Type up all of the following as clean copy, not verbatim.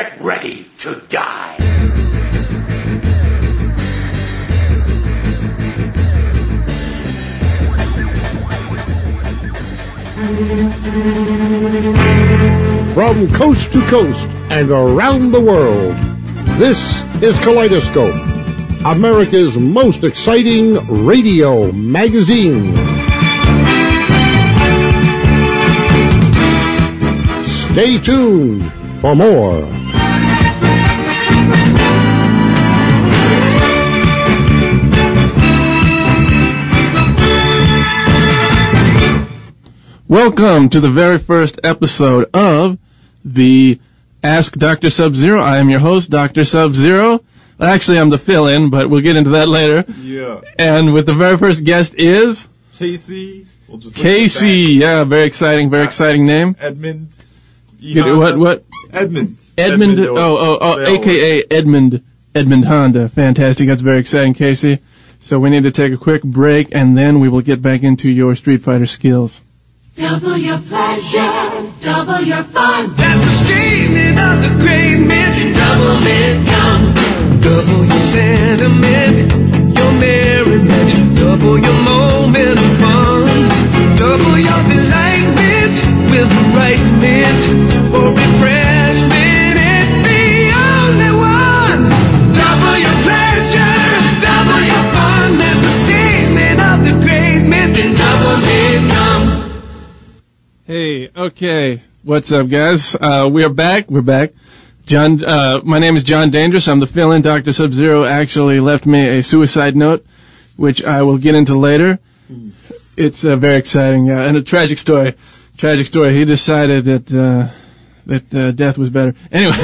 Get ready to die. From coast to coast and around the world, this is Kaleidoscope, America's most exciting radio magazine. Stay tuned for more. Welcome to the very first episode of the Ask Dr. Sub-Zero. I am your host, Dr. Sub-Zero. Actually, I'm the fill-in, but we'll get into that later. Yeah. And with the very first guest is... Casey. We'll just Casey. Yeah, very exciting name. Edmund. What? Edmund. Edmund. A.K.A. Edmund Honda. Fantastic. That's very exciting, Casey. So we need to take a quick break, and then we will get back into your Street Fighter skills. Double your pleasure, double your fun. That's the statement of the great men. Double income. Double your sentiment, your merriment. Double your moment of fun. Double your delightment with the right mint for refreshment. It's the only one. Double your pleasure, double your fun. That's the statement of the great men. Double income. Hey, okay. What's up, guys? We're back. John, my name is John Dangerous. I'm the fill-in. Dr. Sub-Zero actually left me a suicide note, which I will get into later. It's very exciting, and a tragic story. He decided that death was better. Anyway.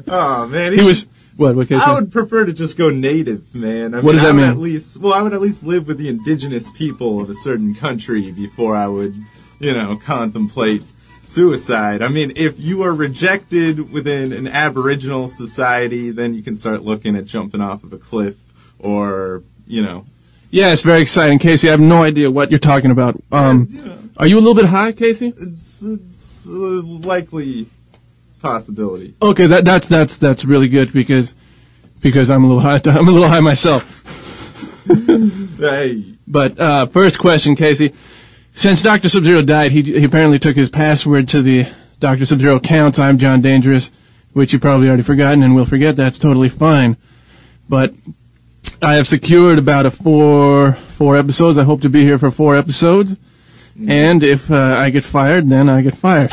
Oh, man. He was... What case? I would prefer to just go native, man. What does that mean? I would at least live with the indigenous people of a certain country before I would, contemplate suicide. I mean, if you are rejected within an aboriginal society, then you can start looking at jumping off of a cliff or, Yeah, it's very exciting, Casey. I have no idea what you're talking about. Are you a little bit high, Casey? It's a likely possibility. Okay, that's really good because I'm a little high. I'm a little high myself. Hey. But first question, Casey. Since Dr. Sub-Zero died, he apparently took his password to the Dr. Sub-Zero accounts. I'm John Dangerous, which you probably already forgotten and will forget. That's totally fine. But I have secured about four episodes. I hope to be here for 4 episodes. And if I get fired, then I get fired.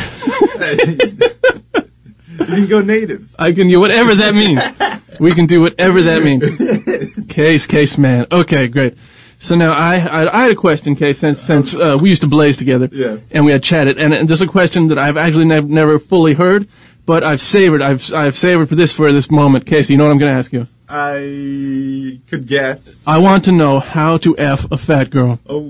You can go native. I can do whatever that means. We can do whatever that means. Case, man. Okay, great. So now I had a question, Case, since we used to blaze together. Yes. And we had chatted, and there's a question that I've actually never fully heard, but I've savored for this moment, Case. You know what I'm going to ask you? I could guess. I want to know how to F a fat girl. Oh.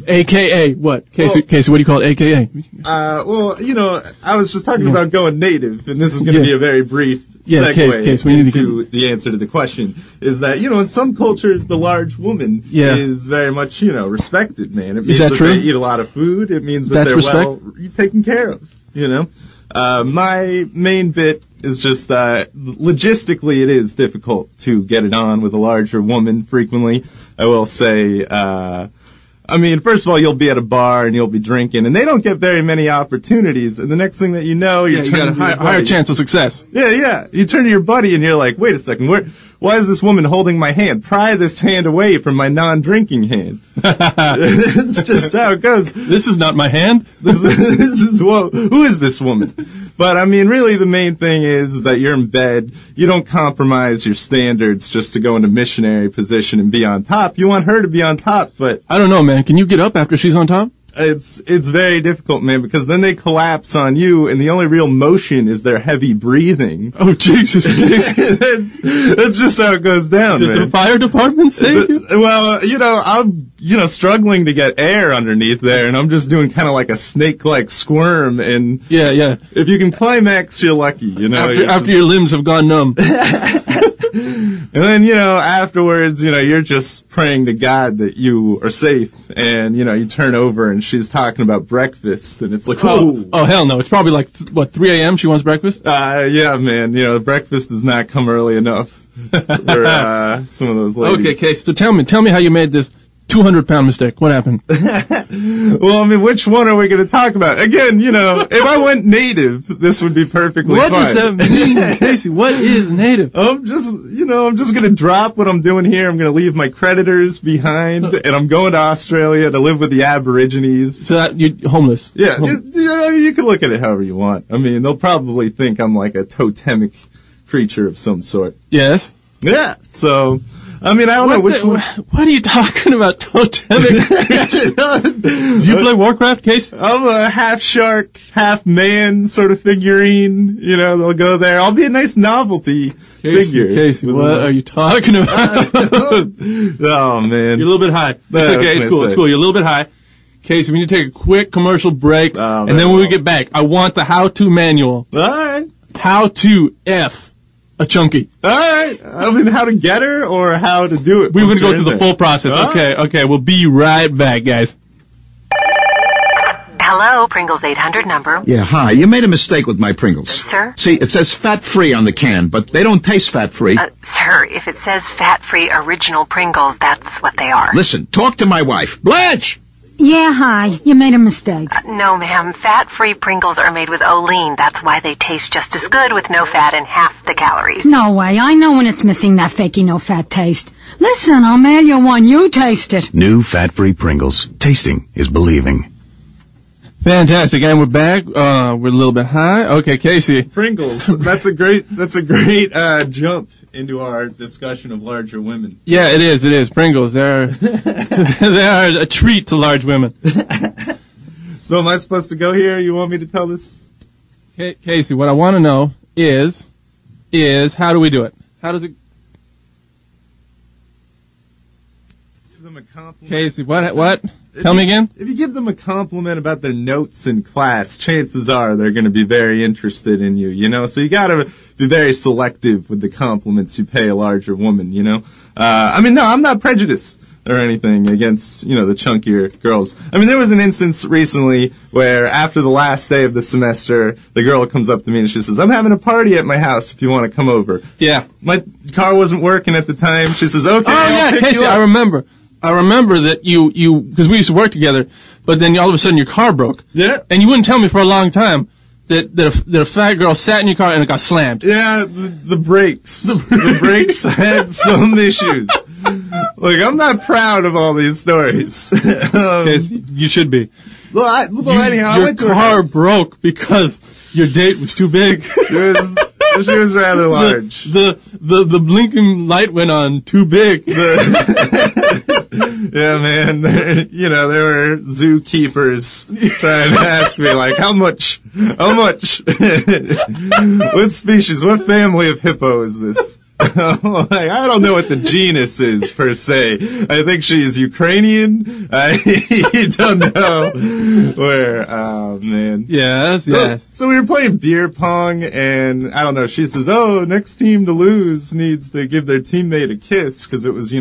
AKA what? Casey, what do you call it? AKA? I was just talking about going native, and this is going to be a very brief segue Case, we need into the answer to the question. Is that, in some cultures, the large woman is very much, respected, man. It means that true? they eat a lot of food. It means that they're well taken care of, My main bit is just, logistically it is difficult to get it on with a larger woman frequently. I will say, first of all, you'll be at a bar and you'll be drinking, and they don't get very many opportunities, and the next thing that you know, you got a higher chance of success. Yeah. You turn to your buddy and you're like, wait a second, why is this woman holding my hand? Pry this hand away from my non-drinking hand. It's just how it goes. This is not my hand. Who is this woman? But, really the main thing is that you're in bed. You don't compromise your standards just to go into missionary position and be on top. You want her to be on top, but... I don't know, man. Can you get up after she's on top? It's very difficult, man, because then they collapse on you, and the only real motion is their heavy breathing. Oh, Jesus. That's just how it goes down, Did man. the fire department save you? Well, I'm, struggling to get air underneath there, and I'm just doing kind of like a snake-like squirm, and... Yeah. If you can climax, you're lucky, After your limbs have gone numb. And then, afterwards, you're just praying to God that you are safe. And, you turn over and she's talking about breakfast. And it's like, oh, hell no. It's probably like, 3 a.m. she wants breakfast? Yeah, man. Breakfast does not come early enough for some of those ladies. Okay, Case, so tell me how you made this 200-pound mistake. What happened? Well, which one are we going to talk about? Again, if I went native, this would be perfectly fine. What does that mean, Casey? What is native? I'm just going to drop what I'm doing here. I'm going to leave my creditors behind, and I'm going to Australia to live with the Aborigines. So you're homeless? Yeah, you can look at it however you want. They'll probably think I'm like a totemic creature of some sort. Yes? Yeah, so... I don't know which one. What are you talking about, totemic? Do you play Warcraft, Case? I'm a half shark, half man sort of figurine. They'll go there. I'll be a nice novelty figure. Casey, what are you talking about? Oh, man. You're a little bit high. It's okay. It's cool. It's cool. You're a little bit high. Casey, we need to take a quick commercial break. And then when we get back, I want the how-to manual. All right. How to F a chunky. All right. How to get her or how to do it? We're going to go through the full process. Okay. We'll be right back, guys. Hello, Pringles 800 number. Yeah, hi. You made a mistake with my Pringles. Sir? See, it says fat-free on the can, but they don't taste fat-free. Sir, if it says fat-free original Pringles, that's what they are. Listen, talk to my wife. Blanche! Yeah, hi. You made a mistake. No, ma'am. Fat-free Pringles are made with Olean. That's why they taste just as good with no fat and half the calories. No way. I know when it's missing that fakey no-fat taste. Listen, I'll mail you one. You taste it. New fat-free Pringles. Tasting is believing. Fantastic, and we're back. We're a little bit high. Okay, Casey. Pringles. That's a great jump into our discussion of larger women. Yeah, it is. Pringles. They're a treat to large women. So am I supposed to go here? You want me to tell this? Casey, what I want to know is how do we do it? How does it? Give them a compliment. Casey, what? Tell me again? If you give them a compliment about their notes in class, chances are they're going to be very interested in you, So you got to be very selective with the compliments you pay a larger woman, No, I'm not prejudiced or anything against, the chunkier girls. There was an instance recently where after the last day of the semester, the girl comes up to me and she says, I'm having a party at my house if you want to come over. Yeah. My car wasn't working at the time. She says, okay, I'll pick Casey, you up. I remember that you, because we used to work together, but then all of a sudden your car broke. Yeah. And you wouldn't tell me for a long time that a fat girl sat in your car and it got slammed. Yeah, the brakes. The brakes had some issues. Look, I'm not proud of all these stories. You should be. Anyhow, your car broke because your date was too big. She was rather large. The blinking light went on too big. Yeah, man. There were zookeepers trying to ask me, like, how much? What species, what family of hippo is this? I don't know what the genus is, per se. I think she's Ukrainian. I don't know where. Oh, man. Yes. So we were playing beer pong, and I don't know, she says, next team to lose needs to give their teammate a kiss, because it was,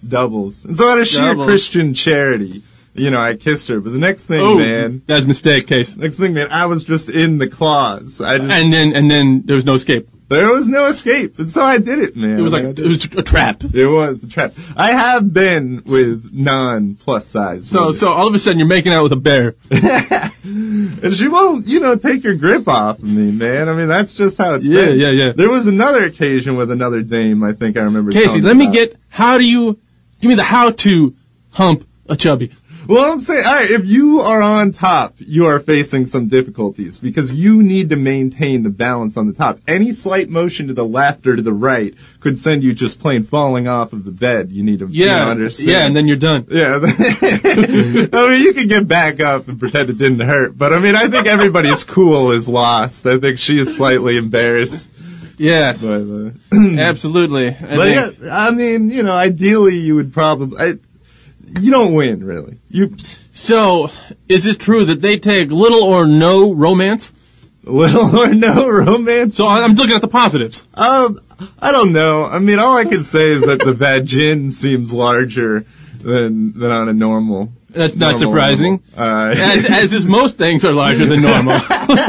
doubles. And so out of sheer Christian charity, I kissed her. But the next thing, man. That's a mistake, Case. Next thing, man, I was just in the claws. And then there was no escape. There was no escape, and so I did it, man. It was it was a trap. It was a trap. I have been with non-plus size. So all of a sudden you're making out with a bear. And she won't, take your grip off of me, man. That's just how it's been. Yeah. There was another occasion with another dame, I think I remember. Casey, give me the how to hump a chubby. Well, I'm saying, all right, if you are on top, you are facing some difficulties because you need to maintain the balance on the top. Any slight motion to the left or to the right could send you just plain falling off of the bed. You need to understand. Yeah, and then you're done. Yeah. You can get back up and pretend it didn't hurt. But, I think everybody's cool is lost. I think she is slightly embarrassed. Yes. Absolutely. Ideally you would probably... You don't win, really. So, is it true that they take little or no romance Little or no romance. So I'm looking at the positives. I don't know. I mean, all I can say is that the vagin seems larger than on a normal. That's not surprising. As is most things are larger than normal.